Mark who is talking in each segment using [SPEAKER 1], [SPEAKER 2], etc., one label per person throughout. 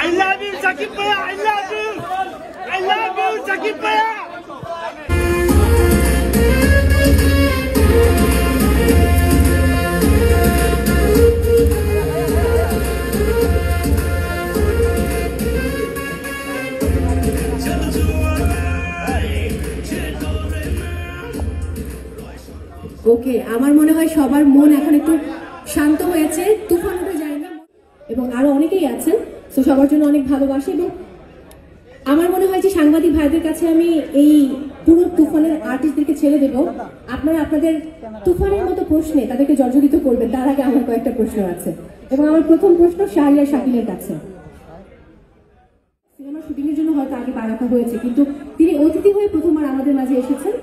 [SPEAKER 1] I love you, Shakib bhaiya. I love you. I love you, Shakib bhaiya.
[SPEAKER 2] ওকে, আমার মনে হয় সবার মন এখন একটু শান্ত হয়েছে, তুফান উঠে যায়নি এবং আরো অনেকেই আছেন। তো সবার জন্য অনেক ভালোবাসি এবং আমার মনে হয় যে সাংবাদিক ভাইদের কাছে আমি এই পুরো তুফানের আর্টিস্টদেরকে ছেড়ে দেব। আপনারা আপনাদের তুফানের মতো প্রশ্নে তাদেরকে জর্জরিত করবেন। তার আগে আমার কয়েকটা প্রশ্ন আছে এবং আমার প্রথম প্রশ্ন শাহরিয়ার শাকিলের কাছে। সিনেমার শুটিং এর জন্য হয়তো আগে রাখা হয়েছে, কিন্তু তিনি অতিথি হয়ে প্রথমবার আমাদের মাঝে এসেছেন।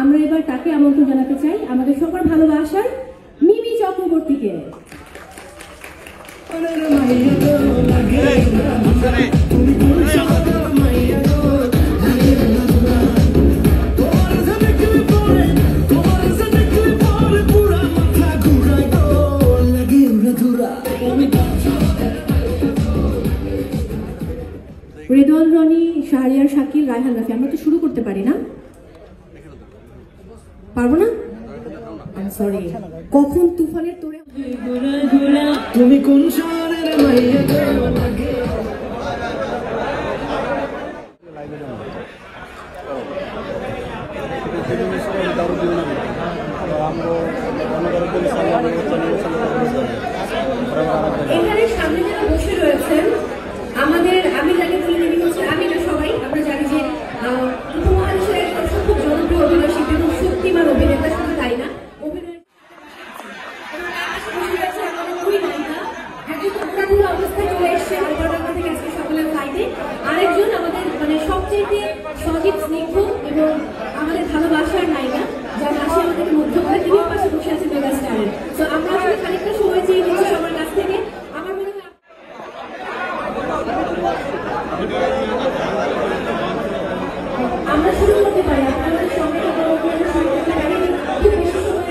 [SPEAKER 2] আমরা এবার তাকে আমন্ত্রণ জানাতে চাই আমাদের সবার ভালোবাসার মিমি চক্রবর্তীকে। রেদওয়ান রনি, শাহরিয়ার শাকিল, রায়হান রাফি, আমরা তো শুরু করতে পারি না? পারবো না? সরি। কখন তুফানের তোরে তুমি কোন শহরের মাইয়া লাগে এখানে সামনে যারা বসে রয়েছেন আমাদের, আমি জানি আমি না সবাই আমরা জানি যে উপমহাদেশের এক অসম্ভব জনপ্রিয় অভিনয় শিল্পী এবং শক্তিমান অভিনেতা, শুধু তাই না অভিনয় অবস্থায় চলে এসছে আলবার্টা থেকে আজকে সকালের ফ্লাইটে। আরেকজন আমাদের মানে সবচেয়ে সজীব স্নিগ্ধ এবং আমাদের ভালোবাসার নায়িকা, যার হাসি আমাদেরকে মুগ্ধ করে, তিনি পাশে বসে আছেন মেগা স্টারের। তো আমরা আসলে খানিকটা সময় চেয়ে নিচ্ছি সবার কাছ থেকে। আমার মনে হয় আমরা শুরু করতে পারি। আপনাদের সঙ্গে শুরু করতে পারি। খুব বেশি সময়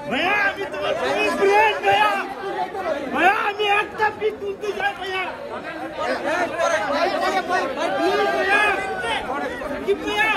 [SPEAKER 1] भैया अभी तुम्हारे ब्रेक भैया भैया আমি একটা পিক তুলতে যাই भैया কি भैया